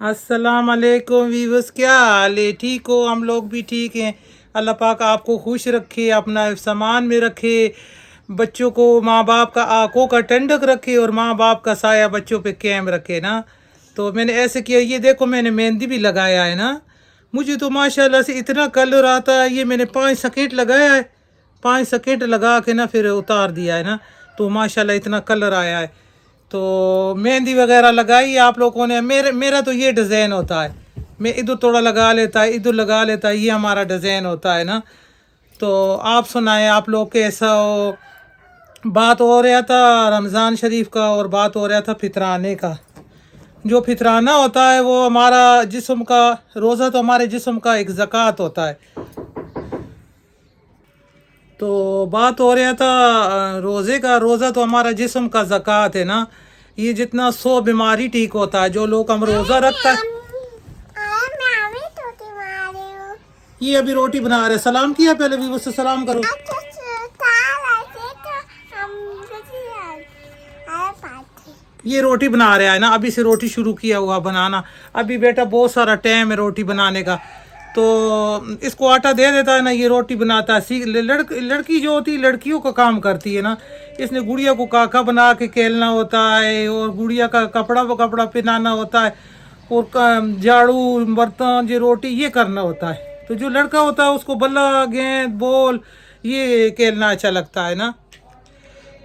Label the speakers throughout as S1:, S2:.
S1: अस्सलाम वालेकुम वीवर्स, क्या हाल है? ठीक हो? हम लोग भी ठीक हैं। अल्लाह पाक आपको खुश रखे, अपना सामान में रखे, बच्चों को माँ बाप का आंखों का ठंडक रखे और माँ बाप का साया बच्चों पे कायम रखे ना। तो मैंने ऐसे किया, ये देखो मैंने मेहंदी भी लगाया है ना। मुझे तो माशाल्लाह से इतना कलर आता है। ये मैंने 5 सेकंड लगाया है, 5 सेकंड लगा के ना फिर उतार दिया है ना। तो माशाल्लाह इतना कलर आया है। तो मेहंदी वगैरह लगाई आप लोगों ने। मेरे मेरा तो ये डिज़ाइन होता है, मैं इधर थोड़ा लगा लेता है, इधर लगा लेता है, ये हमारा डिज़ाइन होता है ना। तो आप सुनाएं, आप लोग कैसा हो? बात हो रहा था रमज़ान शरीफ का और बात हो रहा था फितराने का। जो फितराना होता है वो हमारा जिस्म का, रोज़ा तो हमारे जिस्म का एक ज़कात होता है। तो बात हो रहा था रोज़े का। रोज़ा तो हमारा जिस्म का ज़कात है ना। ये जितना 100 बीमारी ठीक होता है जो लोग हम रोज़ा रखता है। ये अभी रोटी बना रहे। सलाम किया पहले भी, उससे सलाम करो। ये रोटी बना रहा है ना, अभी से रोटी शुरू किया हुआ बनाना। अभी बेटा बहुत सारा टाइम है रोटी बनाने का। तो इसको आटा दे देता है ना, ये रोटी बनाता है। लड़की जो होती है लड़कियों का काम करती है ना। इसने गुड़िया को काका बना के खेलना होता है और गुड़िया का कपड़ा पहनाना होता है और झाड़ू बर्तन ये रोटी ये करना होता है। तो जो लड़का होता है उसको बल्ला गेंद बॉल ये खेलना अच्छा लगता है ना।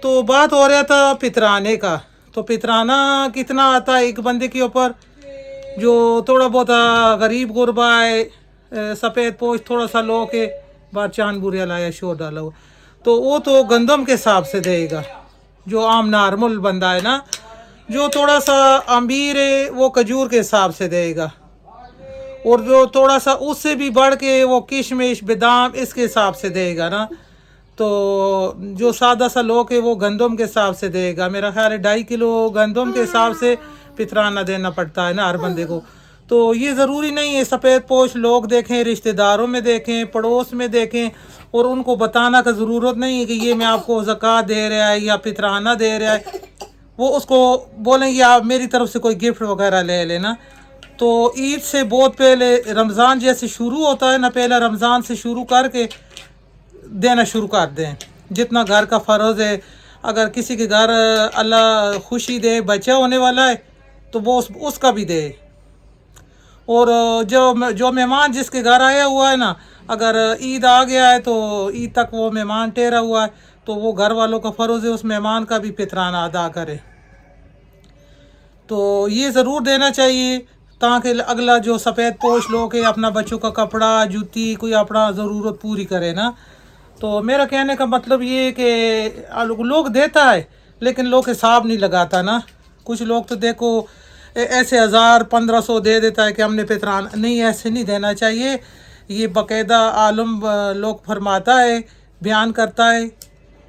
S1: तो बात हो रहा था पितराने का। तो पितराना कितना आता है एक बंदे के ऊपर? जो थोड़ा बहुत गरीब गुरबा है, सफ़ेद पोश थोड़ा सा लो के बार चांद बुरिया लाया शोर डाला हुआ, तो वो तो गंदम के हिसाब से देगा। जो आम नॉर्मल बंदा है ना, जो थोड़ा सा अमीर है वो खजूर के हिसाब से देगा। और जो थोड़ा सा उससे भी बढ़ के वो किशमिश बादाम इसके हिसाब से देगा ना। तो जो सादा सा लोग है वो गंदम के हिसाब से देगा। मेरा ख्याल है 2.5 किलो गंदम के हिसाब से फितराना देना पड़ता है ना हर बंदे को। तो ये ज़रूरी नहीं है सफ़ेद पोश लोग देखें, रिश्तेदारों में देखें, पड़ोस में देखें और उनको बताना का ज़रूरत नहीं है कि ये मैं आपको ज़कात दे रहा है या फितराना दे रहा है। वो उसको बोलेंगे आप मेरी तरफ से कोई गिफ्ट वगैरह ले लेना। तो ईद से बहुत पहले रमज़ान जैसे शुरू होता है ना, पहले रमज़ान से शुरू करके देना शुरू कर दें जितना घर का फ़र्ज़ है। अगर किसी के घर अल्लाह खुशी दे, बच्चा होने वाला है, तो वो उसका भी दे। और जो जो मेहमान जिसके घर आया हुआ है ना, अगर ईद आ गया है तो ईद तक वो मेहमान ठहरा हुआ है, तो वो घर वालों का फ़र्ज़ है उस मेहमान का भी फितराना अदा करे। तो ये ज़रूर देना चाहिए ताकि अगला जो सफ़ेद पोश लोग है अपना बच्चों का कपड़ा जूती कोई अपना ज़रूरत पूरी करे ना। तो मेरा कहने का मतलब ये है कि लोग देता है लेकिन लोग हिसाब नहीं लगाता ना। कुछ लोग तो देखो ऐसे 1000 1500 दे देता है कि हमने फितरान नहीं, ऐसे नहीं देना चाहिए। ये बाकायदा आलम लोग फरमाता है, बयान करता है।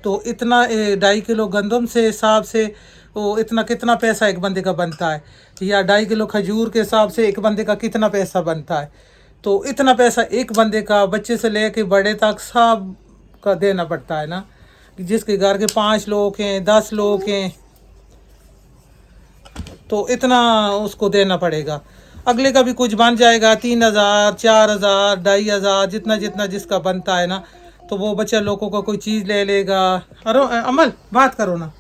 S1: तो इतना 2.5 किलो गंदम से हिसाब से वो इतना कितना पैसा एक बंदे का बनता है, या 2.5 किलो खजूर के हिसाब से एक बंदे का कितना पैसा बनता है। तो इतना पैसा एक बंदे का बच्चे से लेके बड़े तक सब का देना पड़ता है ना। जिसके घर के 5 लोग हैं 10 लोग हैं तो इतना उसको देना पड़ेगा। अगले का भी कुछ बन जाएगा 3000 4000 2500 जितना जितना जिसका बनता है ना। तो वो बच्चा लोगों का कोई चीज़ ले लेगा। अरे अमल बात करो ना।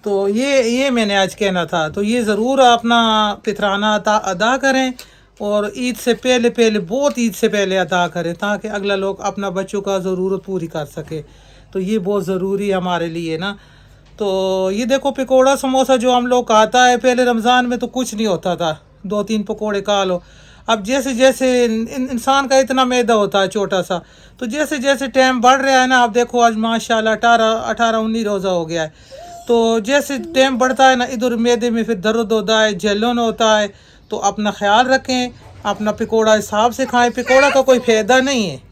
S1: तो ये मैंने आज कहना था। तो ये ज़रूर अपना फितराना अदा करें और ईद से पहले पहले बहुत ईद से पहले अदा करें ताकि अगला लोग अपना बच्चों का ज़रूरत पूरी कर सके। तो ये बहुत ज़रूरी है हमारे लिए ना। तो ये देखो पकौड़ा समोसा जो हम लोग खाता है, पहले रमज़ान में तो कुछ नहीं होता था, 2-3 पकौड़े खा लो। अब जैसे जैसे इंसान का इतना मैदा होता है छोटा सा, तो जैसे जैसे टाइम बढ़ रहा है ना, आप देखो आज माशाल्लाह 18-19 रोज़ा हो गया है। तो जैसे टाइम बढ़ता है ना, इधर मैदे में फिर दर्द होता है, जलन होता है। तो अपना ख्याल रखें, अपना पकौड़ा हिसाब से खाएं। पकौड़ा का कोई फ़ायदा नहीं है।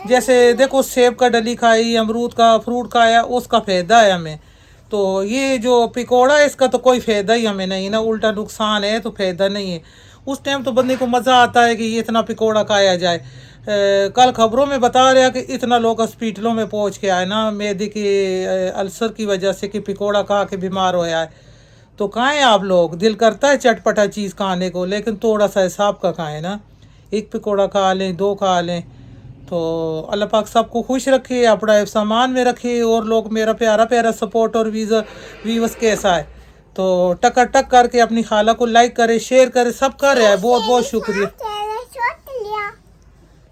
S1: जैसे देखो सेब का डली खाई, अमरूद का फ्रूट खाया, उसका फ़ायदा है हमें। तो ये जो पकौड़ा है इसका तो कोई फ़ायदा ही हमें नहीं ना, उल्टा नुकसान है, तो फ़ायदा नहीं है। उस टाइम तो बंदे को मज़ा आता है कि ये इतना पकौड़ा खाया जाए। कल खबरों में बता रहा कि इतना लोग हॉस्पिटलों में पहुंच के आए ना, मैदे की अल्सर की वजह से कि पकौड़ा खा के बीमार हो है। तो खाएं आप लोग, दिल करता है चटपटा चीज़ खाने को, लेकिन थोड़ा सा हिसाब का खाएं ना, एक पकौड़ा खा लें, दो खा लें। तो अल्लाह पाक सबको खुश रखे, अपना सामान में रखे। और लोग मेरा प्यारा प्यारा सपोर्ट और व्यूअर्स कैसा है, तो टक टक करके अपनी खाला को लाइक करे, शेयर करे, सब कर रहा है। बहुत बहुत शुक्रिया।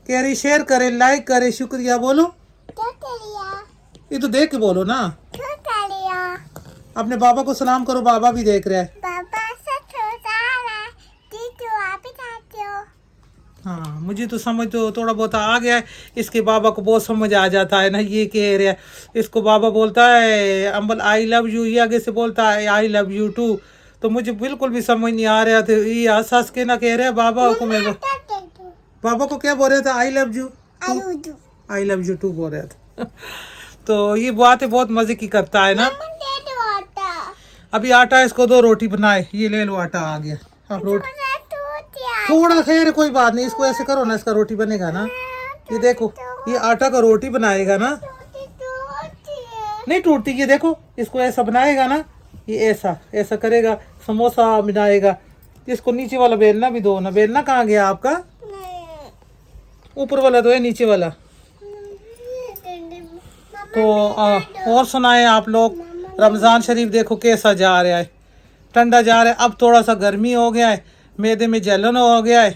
S1: कह रही शेयर करे, लाइक करे, शुक्रिया बोलो। ये तो देख के बोलो ना, अपने बाबा को सलाम करो, बाबा भी देख रहा है। हाँ, मुझे तो समझ तो थोड़ा बहुत आ गया है, इसके बाबा को बहुत समझ आ जाता है ना, ये कह रहा है। इसको बाबा बोलता है अम्बल आई लव यू, ये आगे से बोलता है आई लव यू टू। तो मुझे बिल्कुल भी समझ नहीं आ रहा था, ये हंस हंस के ना कह रहे हैं बाबा को। मैं बाबा को क्या बोल रहे थे, I love you, I love you too बोल रहा था। तो ये बातें बहुत मजे की करता है ना। अभी आटा इसको दो, रोटी बनाए, ये ले लो आटा आ गया। अब रोटी थोड़ा खैर कोई बात नहीं, इसको ऐसे करो ना, इसका रोटी बनेगा ना। ये देखो, ये आटा का रोटी बनाएगा ना, नहीं टूटती। ये देखो, इसको ऐसा बनाएगा ना, ये ऐसा ऐसा करेगा, समोसा बनाएगा। इसको नीचे वाला बेलना भी दो ना। बेलना कहाँ गया आपका? ऊपर वाला तो है, नीचे वाला तो और सुनाए आप लोग। रमज़ान शरीफ देखो कैसा जा रहा है, ठंडा जा रहा है। अब थोड़ा सा गर्मी हो गया है, मैदे में जलन हो गया है।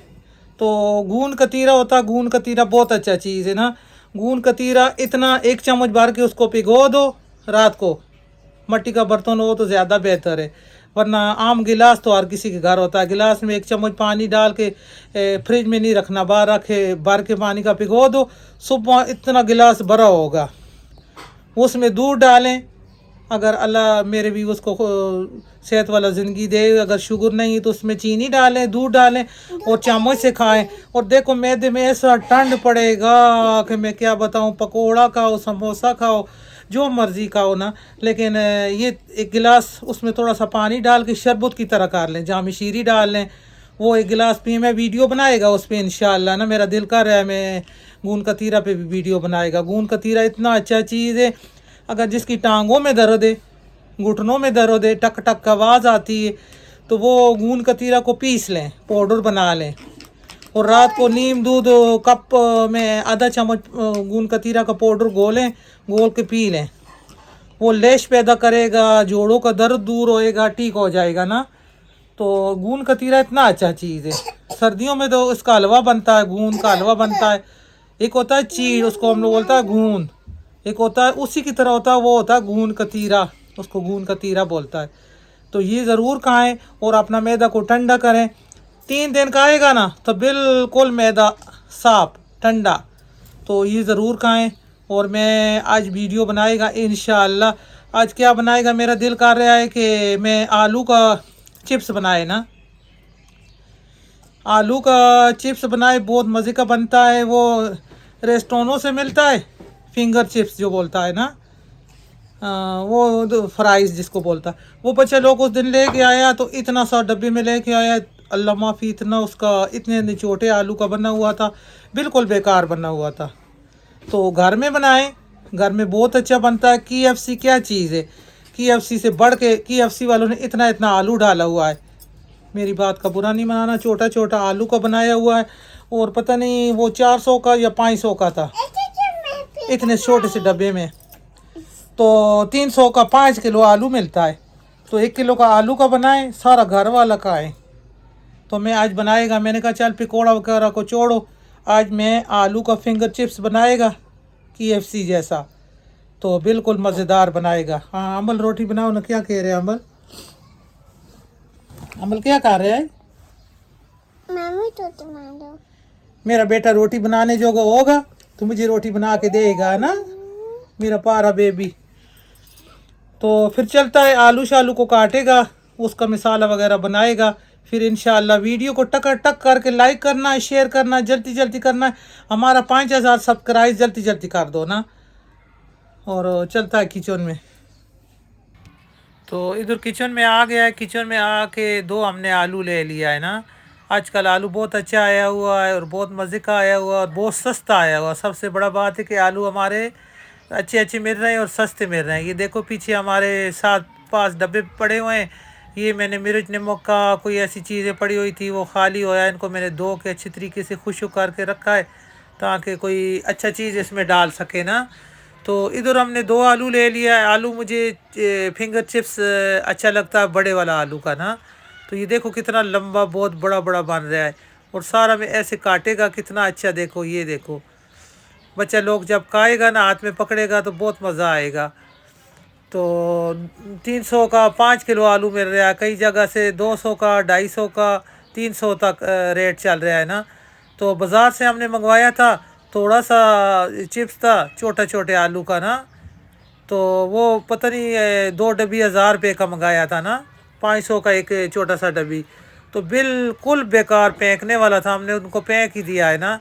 S1: तो गूंद कतीरा होता है, गूंद कतीरा बहुत अच्छा चीज़ है ना। गूंद कतीरा इतना 1 चम्मच भर के उसको भिगो दो रात को, मट्टी का बर्तन हो तो ज़्यादा बेहतर है, वरना आम गिलास तो हर किसी के घर होता है। गिलास में 1 चम्मच पानी डाल के फ्रिज में नहीं रखना, बाहर रखे, भर के पानी का भिगो दो। सुबह इतना गिलास भरा होगा, उसमें दूध डालें। अगर अल्लाह मेरे भी उसको सेहत वाला ज़िंदगी दे, अगर शुगर नहीं तो उसमें चीनी डालें, दूध डालें और चम्मच से खाएं। और देखो मैदे में ऐसा ठंड पड़ेगा कि मैं क्या बताऊं, पकोड़ा खाओ, समोसा खाओ, जो मर्ज़ी खाओ ना, लेकिन ये 1 गिलास उसमें थोड़ा सा पानी डाल के शरबत की तरह कर लें, जामी शीरी डाल लें, वो 1 गिलास पिए। मैं वीडियो बनाएगा उस पर इंशाल्लाह ना, मेरा दिल कर रहा है मैं गूंद कतीरा पे भी वीडियो बनाएगा। गूंद कतीरा इतना अच्छा चीज़ है, अगर जिसकी टांगों में दर्द है, घुटनों में दर्द है, टक टक आवाज़ आती है, तो वो गूंद कतीरा को पीस लें, पाउडर बना लें, और रात को नीम दूध कप में आधा चम्मच गूंद कतीरा का पाउडर घोलें, घोल के पी लें। वो लैश पैदा करेगा, जोड़ों का दर्द दूर होएगा, ठीक हो जाएगा ना। तो गूंद कतीरा इतना अच्छा चीज़ है। सर्दियों में तो इसका हलवा बनता है, गूंद का हलवा बनता है। एक होता है चीड़, उसको हम लोग बोलता है गूंद, एक होता है उसी की तरह होता है, वो होता है गूंद कतीरा, उसको गूंद कतीरा बोलता है। तो ये ज़रूर खाएं और अपना मैदा को ठंडा करें। 3 दिन खाएगा ना तो बिल्कुल मैदा साफ ठंडा, तो ये ज़रूर खाएं। और मैं आज वीडियो बनाएगा इंशाअल्लाह। आज क्या बनाएगा, मेरा दिल कर रहा है कि मैं आलू का चिप्स बनाए ना, आलू का चिप्स बनाए, बहुत मज़े का बनता है। वो रेस्टोरों से मिलता है, फिंगर चिप्स जो बोलता है ना, वो फ्राइज़ जिसको बोलता है। वो बच्चे लोग उस दिन लेके आया, तो इतना सा डब्बे में लेके आया, अल्लाह माफ़ी, इतना उसका इतने निचोटे आलू का बना हुआ था, बिल्कुल बेकार बना हुआ था। तो घर में बनाएं, घर में बहुत अच्छा बनता है। KFC क्या चीज़ है, KFC से बढ़ के KFC वालों ने इतना इतना आलू डाला हुआ है। मेरी बात का बुरा नहीं मनाना, छोटा छोटा आलू का बनाया हुआ है, और पता नहीं वो 400 का या 500 का था, इतने छोटे से डब्बे में। तो 300 का 5 किलो आलू मिलता है, तो 1 किलो का आलू का बनाए, सारा घर वाला खाएं। तो मैं आज बनाएगा, मैंने कहा चल पकौड़ा वगैरह को छोड़ो, आज मैं आलू का फिंगर चिप्स बनाएगा KFC जैसा, तो बिल्कुल मज़ेदार बनाएगा। हाँ अमल रोटी बनाओ ना, क्या कह रहे हैं अमल? अमल क्या कर रहे हैं?
S2: मम्मी रोटी बना दो।
S1: मेरा बेटा रोटी बनाने जोगा होगा तो मुझे रोटी बना के देगा ना, मेरा प्यारा बेबी। तो फिर चलता है, आलू शालू को काटेगा, उसका मसाला वगैरह बनाएगा, फिर इंशाल्लाह वीडियो को टक टक करके लाइक करना है, शेयर करना है, जल्दी जल्दी करना है। हमारा 5000 सब्सक्राइब जल्दी जल्दी कर दो ना। और चलता है किचन में, तो इधर किचन में आ गया है। किचन में आके 2 हमने आलू ले लिया है ना, आजकल आलू बहुत अच्छा आया हुआ है और बहुत मज़े का आया हुआ है और बहुत सस्ता आया हुआ है। सबसे बड़ा बात है कि आलू हमारे अच्छे अच्छे मिल रहे हैं और सस्ते मिल रहे हैं। ये देखो पीछे हमारे 7-5 डब्बे पड़े हुए हैं। ये मैंने मिर्च नमक का कोई ऐसी चीज़ें पड़ी हुई थी वो खाली होया, इनको मैंने धो के अच्छी तरीके से खुशक करके रखा है ताकि कोई अच्छा चीज़ इसमें डाल सके ना। तो इधर हमने 2 आलू ले लिया है। आलू मुझे फिंगर चिप्स अच्छा लगता है बड़े वाला आलू का ना। तो ये देखो कितना लंबा बहुत बड़ा बड़ा बन रहा है और सारा में ऐसे काटेगा कितना अच्छा। देखो ये देखो बच्चा लोग जब खाएगा ना हाथ में पकड़ेगा तो बहुत मज़ा आएगा। तो 300 का 5 किलो आलू मिल रहा है, कई जगह से 200 का 250 का 300 तक रेट चल रहा है ना। तो बाज़ार से हमने मंगवाया था, थोड़ा सा चिप्स था छोटा छोटे आलू का ना। तो वो पता नहीं 2 डब्बी 1000 रुपये का मंगाया था ना, 500 का एक छोटा सा डब्बी। तो बिल्कुल बेकार फेंकने वाला था, हमने उनको फेंक ही दिया है ना,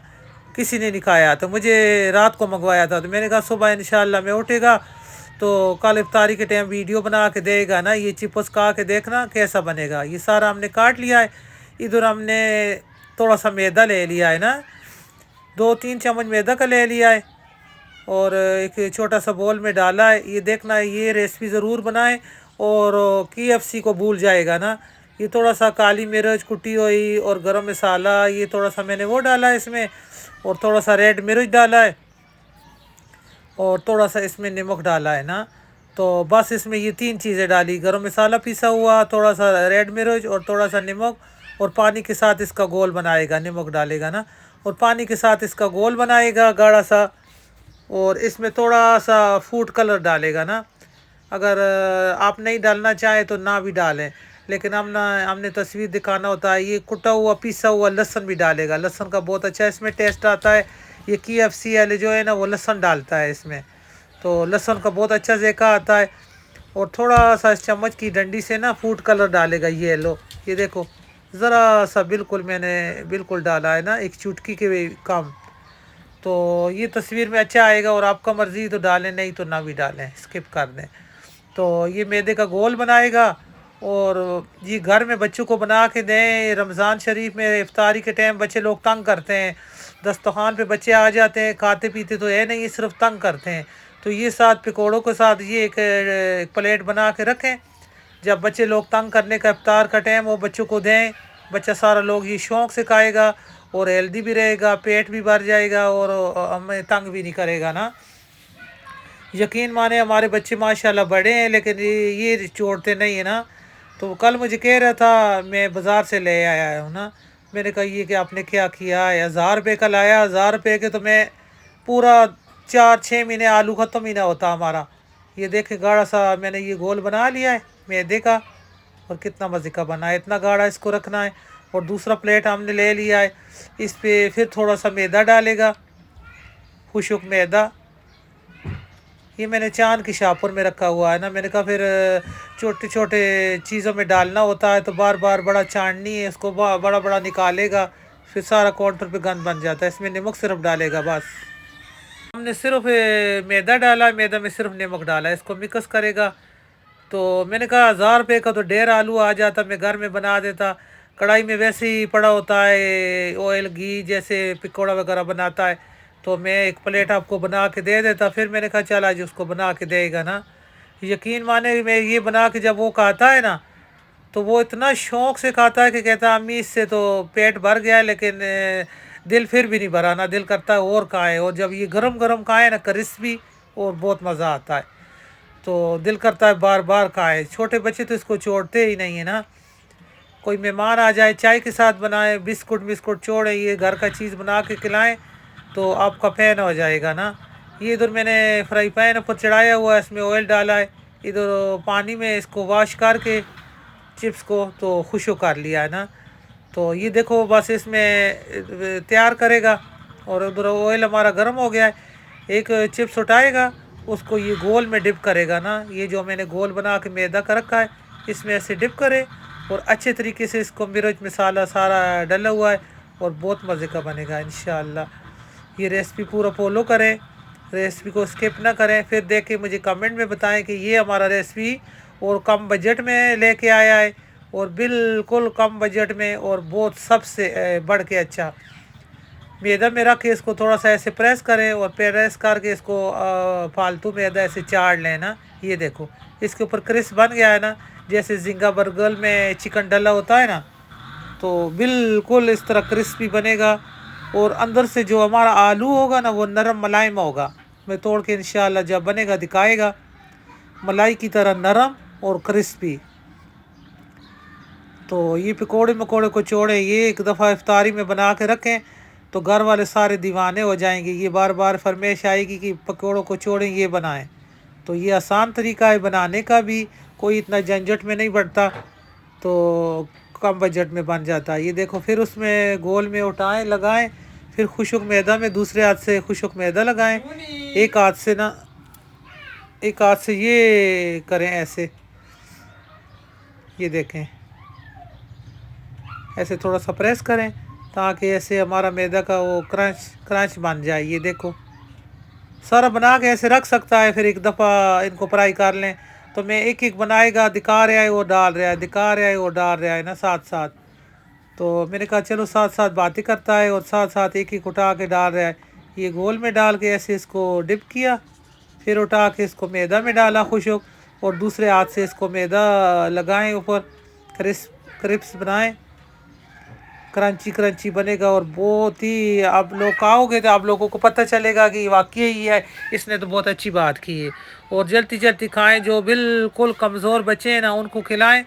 S1: किसी ने नहीं खाया। तो मुझे रात को मंगवाया था तो मैंने कहा सुबह इंशाल्लाह मैं उठेगा तो कल इफ्तारी के टाइम वीडियो बना के देगा ना, ये चिप्स खा के देखना कैसा बनेगा। ये सारा हमने काट लिया है। इधर हमने थोड़ा सा मैदा ले लिया है ना, 2-3 चम्मच मैदा का ले लिया है और एक छोटा सा बोल में डाला है। ये देखना ये रेसिपी ज़रूर बनाएं और KFC को भूल जाएगा ना। ये थोड़ा सा काली मिर्च कुटी हुई और गरम मसाला, ये थोड़ा सा मैंने वो डाला है इसमें और थोड़ा सा रेड मिर्च डाला है और थोड़ा सा इसमें नमक डाला है ना। तो बस इसमें ये 3 चीज़ें डाली, गरम मसाला पिसा हुआ, थोड़ा सा रेड मिर्च और थोड़ा सा नमक, और पानी के साथ इसका घोल बनाएगा, नमक डालेगा ना और पानी के साथ इसका घोल बनाएगा गाढ़ा सा। और इसमें थोड़ा सा फूड कलर डालेगा ना। अगर आप नहीं डालना चाहें तो ना भी डालें, लेकिन हमने तस्वीर दिखाना होता है। ये कुटा हुआ पिसा हुआ लहसुन भी डालेगा, लहसुन का बहुत अच्छा इसमें टेस्ट आता है। ये KFC वाले जो है ना वो लहसुन डालता है इसमें, तो लहसुन का बहुत अच्छा जायका आता है। और थोड़ा सा इस चम्मच की डंडी से ना फूड कलर डालेगा, ये लो ये देखो ज़रा सा बिल्कुल मैंने बिल्कुल डाला है ना, एक चुटकी के भी कम। तो ये तस्वीर में अच्छा आएगा और आपका मर्ज़ी तो डालें, नहीं तो ना भी डालें, स्किप कर दें। तो ये मैदे का घोल बनाएगा और ये घर में बच्चों को बना के दें। रमज़ान शरीफ में इफ्तारी के टाइम बच्चे लोग तंग करते हैं, दस्तरखान पे बच्चे आ जाते हैं, खाते पीते तो है नहीं, ये सिर्फ तंग करते हैं। तो ये साथ पकौड़ों के साथ ये एक प्लेट बना के रखें, जब बच्चे लोग तंग करने का इफ्तार का टाइम वो बच्चों को दें। बच्चा सारा लोग ये शौक़ से खाएगा और हेल्दी भी रहेगा, पेट भी भर जाएगा और हमें तंग भी नहीं करेगा ना। यकीन माने हमारे बच्चे माशाल्लाह बड़े हैं लेकिन ये छोड़ते नहीं है ना। तो कल मुझे कह रहा था मैं बाज़ार से ले आया हूँ ना, मैंने कहा ये कि आपने क्या किया है, 1000 रुपये का लाया, 1000 रुपये के तो मैं पूरा 4-6 महीने आलू ख़त्म ही ना होता हमारा। ये देखे गाढ़ा सा मैंने ये गोल बना लिया है मैदे का और कितना मज़े का बना है, इतना गाढ़ा इसको रखना है। और दूसरा प्लेट हमने ले लिया है, इस पर फिर थोड़ा सा मैदा डालेगा, खुशक मैदा। ये मैंने चांद की शापर में रखा हुआ है ना, मैंने कहा फिर छोटे छोटे चीज़ों में डालना होता है तो बार बार बड़ा छाननी है इसको, बड़ा बड़ा निकालेगा फिर सारा काउंटर पे गंद बन जाता है। इसमें नमक सिर्फ डालेगा बस, हमने सिर्फ मैदा डाला, मैदा में सिर्फ नमक डाला, इसको मिक्स करेगा। तो मैंने कहा 1000 रुपये का तो ढेर आलू आ जाता, मैं घर में बना देता। कढ़ाई में वैसे ही पड़ा होता है ऑयल घी जैसे पकौड़ा वगैरह बनाता है, तो मैं एक प्लेट आपको बना के दे देता। फिर मैंने कहा चल आज उसको बना के देगा ना। यकीन माने मैं ये बना के जब वो खाता है ना तो वो इतना शौक़ से खाता है कि कहता है अम्मी इससे तो पेट भर गया है, लेकिन दिल फिर भी नहीं भरा ना, दिल करता है और खाएँ। और जब ये गरम गरम खाएँ ना क्रिस्पी, और बहुत मज़ा आता है, तो दिल करता है बार बार खाएँ। छोटे बच्चे तो इसको छोड़ते ही नहीं है ना। कोई मेहमान आ जाए चाय के साथ बनाए, बिस्कुट छोड़े, ये घर का चीज़ बना के खिलाएँ तो आपका फ़ैन हो जाएगा ना। ये इधर मैंने फ्राई पैन ऊपर चढ़ाया हुआ है, इसमें ऑयल डाला है, इधर पानी में इसको वॉश करके चिप्स को तो खुशक कर लिया है ना। तो ये देखो बस इसमें तैयार करेगा और उधर ऑयल हमारा गर्म हो गया है। एक चिप्स उठाएगा, उसको ये गोल में डिप करेगा ना, ये जो मैंने गोल बना के मैदा का रखा है इसमें ऐसे डिप करे और अच्छे तरीके से इसको मिर्च मसाला सारा डला हुआ है और बहुत मज़े का बनेगा इंशाल्लाह। ये रेसिपी पूरा फॉलो करें, रेसिपी को स्किप ना करें, फिर देख के मुझे कमेंट में बताएं कि ये हमारा रेसिपी और कम बजट में लेके आया है और बिल्कुल कम बजट में और बहुत सबसे बढ़ के अच्छा। मैदा में रख के इसको थोड़ा सा ऐसे प्रेस करें और प्रेस करके इसको फालतू मैदा ऐसे चाड़ लें ना। ये देखो इसके ऊपर क्रिस्प बन गया है ना, जैसे जिंगा बर्गर में चिकन डला होता है ना, तो बिल्कुल इस तरह क्रिस्पी बनेगा। और अंदर से जो हमारा आलू होगा ना वो नरम मुलायम होगा। मैं तोड़ के इंशाल्लाह जब बनेगा दिखाएगा, मलाई की तरह नरम और क्रिस्पी। तो ये पकोड़े मकोड़े को छोड़े, ये एक दफ़ा इफ्तारी में बना के रखें तो घर वाले सारे दीवाने हो जाएंगे। ये बार बार फरमाइश आएगी कि पकोड़ों को छोड़ें ये बनाएं। तो ये आसान तरीका है बनाने का भी, कोई इतना झंझट में नहीं बढ़ता, तो कम बजट में बन जाता है। ये देखो फिर उसमें गोल में उठाएं लगाएं, फिर खुशक मैदा में दूसरे हाथ से खुशक मैदा लगाएं, एक हाथ से ना, एक हाथ से ये करें ऐसे, ये देखें ऐसे थोड़ा सा प्रेस करें ताकि ऐसे हमारा मैदा का वो क्रंच क्रंच बन जाए। ये देखो सारा बना के ऐसे रख सकता है, फिर एक दफ़ा इनको फ्राई कर लें। तो मैं एक एक बनाएगा, दिखा रहा है वो डाल रहा है, दिखा रहा है वो डाल रहा है ना साथ साथ। तो मैंने कहा चलो साथ साथ बातें करता है और साथ साथ एक एक उठा के डाल रहा है। ये गोल में डाल के ऐसे इसको डिप किया, फिर उठा के इसको मैदा में डाला खुशक, और दूसरे हाथ से इसको मैदा लगाएं ऊपर, क्रिस्प बनाएं, क्रंची क्रंची बनेगा। और बहुत ही आप लोग खाओगे तो आप लोगों को पता चलेगा कि वाकई ही है, इसने तो बहुत अच्छी बात की है। और जल्दी जल्दी खाएं, जो बिल्कुल कमज़ोर बच्चे हैं ना उनको खिलाएं,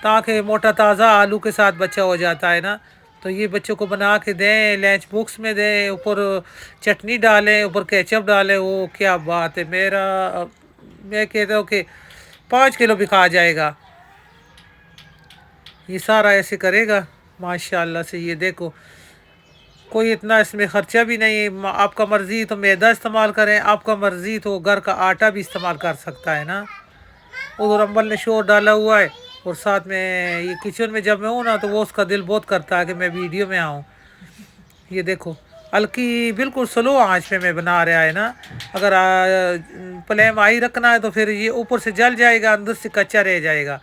S1: ताकि मोटा ताज़ा आलू के साथ बच्चा हो जाता है ना। तो ये बच्चों को बना के दें, लंच बॉक्स में दें, ऊपर चटनी डालें, ऊपर केचप डालें, वो क्या बात है। मैं कहता हूँ कि 5 किलो भी खा जाएगा ये सारा ऐसे करेगा माशाल्लाह से। ये देखो कोई इतना इसमें ख़र्चा भी नहीं है। आपका मर्ज़ी तो मैदा इस्तेमाल करें, आपका मर्ज़ी तो घर का आटा भी इस्तेमाल कर सकता है ना। उधर अम्बल ने शोर डाला हुआ है और साथ में ये किचन में जब मैं हूँ ना तो वो उसका दिल बहुत करता है कि मैं वीडियो में आऊँ। ये देखो हल्की बिल्कुल स्लो आंच पे मैं बना रहा है ना। अगर फ्लेम हाई रखना है तो फिर ये ऊपर से जल जाएगा, अंदर से कच्चा रह जाएगा।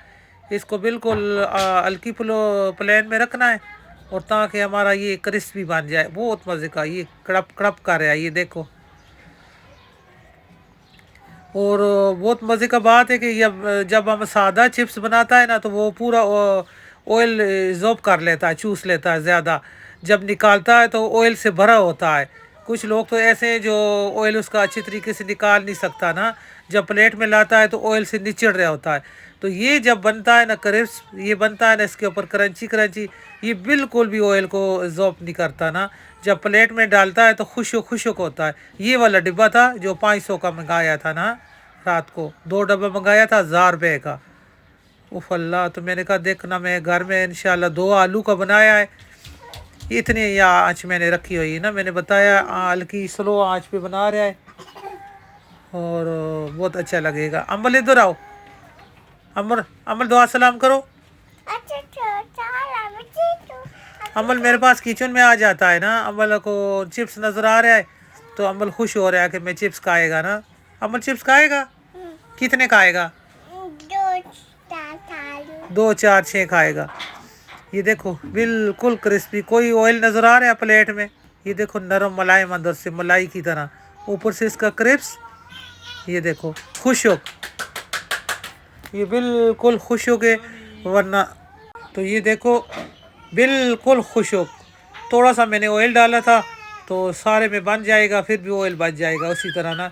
S1: इसको बिल्कुल हल्की फ्लेम में रखना है और ताकि हमारा ये क्रिस्पी बन जाए। बहुत मज़े का ये कड़प कड़प कर रहा है, ये देखो। और बहुत मज़े का बात है कि जब हम सादा चिप्स बनाता है ना तो वो पूरा ऑयल ज़ोब कर लेता है, चूस लेता है ज़्यादा। जब निकालता है तो ऑयल से भरा होता है। कुछ लोग तो ऐसे हैं जो ऑयल उसका अच्छी तरीके से निकाल नहीं सकता ना, जब प्लेट में लाता है तो ऑयल से निचड़ रहा होता है। तो ये जब बनता है ना क्रिस्प, ये बनता है ना इसके ऊपर क्रंची क्रंची, ये बिल्कुल भी ऑयल को ज़ोब नहीं करता ना। जब प्लेट में डालता है तो खुशक होता है। ये वाला डिब्बा था जो 500 का मंगाया था ना, रात को 2 डब्बा मंगाया था 1000 रुपये का। उफ अल्लाह, तो मैंने कहा देखना मैं घर में इंशाल्लाह 2 आलू का बनाया है। इतनी या आँच मैंने रखी हुई है ना, मैंने बताया हल्की स्लो आँच पे बना रहा है और बहुत अच्छा लगेगा। अम्बल इधर आओ, अमर अमल दुआ सलाम करो। अमल मेरे पास किचन में आ जाता है ना, अमल को चिप्स नज़र आ रहा है तो अमल खुश हो रहा है कि मैं चिप्स खाएगा ना। अमल चिप्स खाएगा, कितने खाएगा? 2 4 6 खाएगा। ये देखो बिल्कुल क्रिस्पी, कोई ऑयल नज़र आ रहा है प्लेट में। ये देखो नरम मुलायम, अंदर से मलाई की तरह, ऊपर से इसका क्रिस्प। ये देखो खुशक, ये बिल्कुल खुशक है वरना। तो ये देखो बिल्कुल खुशक, थोड़ा सा मैंने ऑयल डाला था तो सारे में बन जाएगा, फिर भी ऑयल बच जाएगा उसी तरह ना,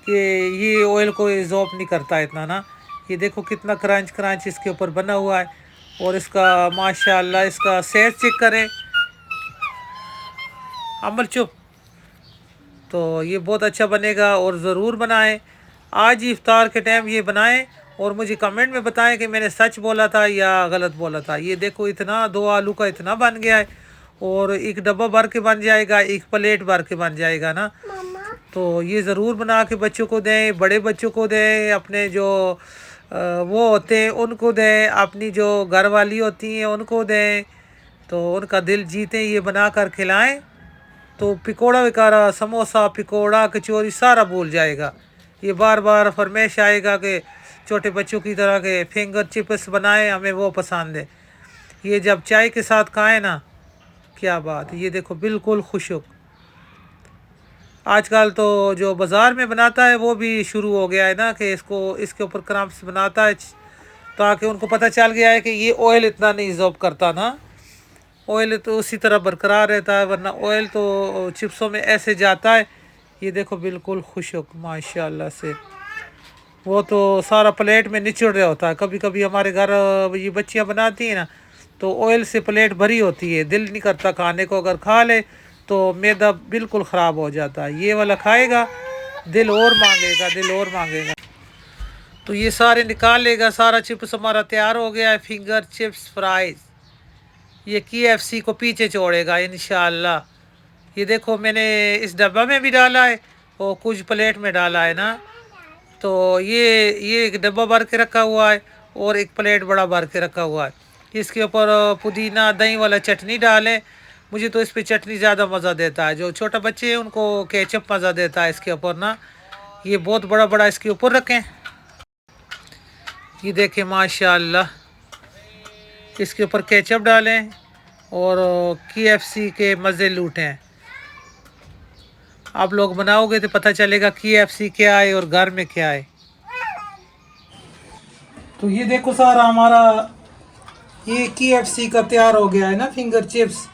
S1: कि ये ऑयल को ज़ोब नहीं करता इतना ना। ये देखो कितना क्रंच क्रंच इसके ऊपर बना हुआ है। और इसका माशाल्लाह इसका सेहत चेक करें। अमल चुप। तो ये बहुत अच्छा बनेगा और ज़रूर बनाएं। आज ही इफ्तार के टाइम ये बनाएं और मुझे कमेंट में बताएं कि मैंने सच बोला था या गलत बोला था। ये देखो इतना 2 आलू का इतना बन गया है और एक डब्बा भर के बन जाएगा, एक प्लेट भर के बन जाएगा ना। तो ये ज़रूर बना के बच्चों को दें, बड़े बच्चों को दें, अपने जो वो होते हैं उनको दें, अपनी जो घर वाली होती हैं उनको दें, तो उनका दिल जीतें, ये बना कर खिलाएँ। तो पकौड़ा वगैरह, समोसा, पकौड़ा, कचौरी सारा भूल जाएगा। ये बार बार फरमाइश आएगा कि छोटे बच्चों की तरह के फिंगर चिप्स बनाए, हमें वो पसंद है। ये जब चाय के साथ खाएं ना, क्या बात है। ये देखो बिल्कुल खुशक। आजकल तो जो बाज़ार में बनाता है वो भी शुरू हो गया है ना कि इसको इसके ऊपर क्रम्स बनाता है, ताकि उनको पता चल गया है कि ये ऑयल इतना नहीं ज़ॉब करता ना, ऑयल तो उसी तरह बरकरार रहता है, वरना ऑयल तो चिप्सों में ऐसे जाता है। ये देखो बिल्कुल खुशक माशाल्लाह से। वो तो सारा प्लेट में निचड़ रहा होता है। कभी कभी हमारे घर ये बच्चियां बनाती हैं ना, तो ऑयल से प्लेट भरी होती है, दिल नहीं करता खाने को। अगर खा ले तो मैदा बिल्कुल ख़राब हो जाता है। ये वाला खाएगा दिल और मांगेगा, दिल और मांगेगा। तो ये सारे निकाल लेगा। सारा चिप्स हमारा तैयार हो गया है, फिंगर चिप्स फ्राइज़। ये KFC को पीछे छोड़ेगा इंशाल्लाह। ये देखो मैंने इस डब्बा में भी डाला है और कुछ प्लेट में डाला है ना। तो ये एक डब्बा भर के रखा हुआ है और एक प्लेट बड़ा भर के रखा हुआ है। इसके ऊपर पुदीना दही वाला चटनी डालें। मुझे तो इस पे चटनी ज़्यादा मज़ा देता है। जो छोटा बच्चे हैं उनको केचप मज़ा देता है इसके ऊपर ना। ये बहुत बड़ा बड़ा इसके ऊपर रखें। ये देखें माशाल्लाह, इसके ऊपर केचप डालें और KFC के मज़े लूटें। आप लोग बनाओगे तो पता चलेगा KFC क्या है और घर में क्या है। तो ये देखो सारा हमारा ये KFC का तैयार हो गया है ना, फिंगर चिप्स।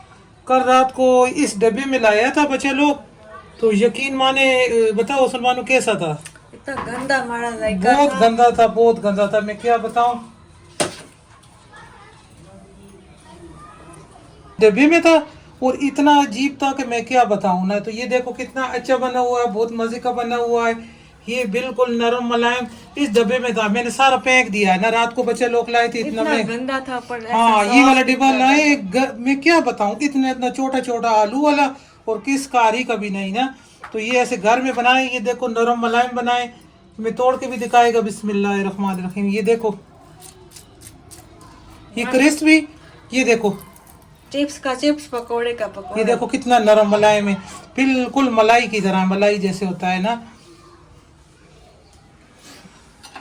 S1: कल रात को इस डब्बे में लाया था बच्चे लोग, तो यकीन माने बताओ सलमानो कैसा था।
S3: इतना गंदा हमारा जायका
S1: बहुत गंदा था, बहुत गंदा था। मैं क्या बताऊं, डब्बे में था और इतना अजीब था कि मैं क्या बताऊं ना। तो ये देखो कितना अच्छा बना हुआ है, बहुत मजे का बना हुआ है। ये बिल्कुल नरम मुलायम इस डब्बे में था। मैंने सारा फेंक दिया है ना, रात को बच्चे लोग लाए थे इतना
S3: इतना
S1: मैं।
S3: गंदा था पर
S1: हाँ ये वाला डिब्बा लाए मैं क्या बताऊं, इतना इतना छोटा छोटा आलू वाला और किस कारी का भी नहीं ना। तो ये ऐसे घर में बनाए, ये देखो नरम मुलायम बनाए। मैं तोड़ के भी दिखाएगा, बिस्मिल्लाहिर्रहमानिर्रहीम। ये देखो ये क्रिस्पी, ये देखो
S3: चिप्स का चिप्स, पकोड़े का
S1: ये
S3: पकोड़ा।
S1: देखो कितना नरम मुलायम है, बिल्कुल मलाई की तरह, मलाई जैसे होता है ना।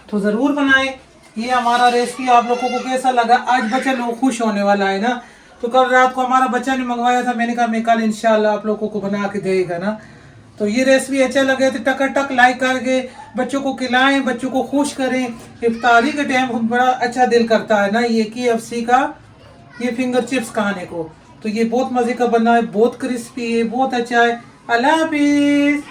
S1: तो जरूर बनाएं। ये हमारा रेसिपी आप लोगों को कैसा लगा। आज बच्चा लोग खुश होने वाला है ना। तो कल रात को हमारा बच्चा ने मंगवाया था, मैंने कहा मैं कल इंशाल्लाह आप लोगों को बना के देगा ना। तो ये रेसिपी अच्छा लगे तो टक लाइक करके बच्चों को खिलाएं, बच्चों को खुश करें। इफ्तारी के टाइम बड़ा अच्छा दिल करता है ना ये KFC का ये फिंगर चिप्स खाने को। तो ये बहुत मजे का बना है, बहुत क्रिस्पी है, बहुत अच्छा है। अल्लाह हाफिज।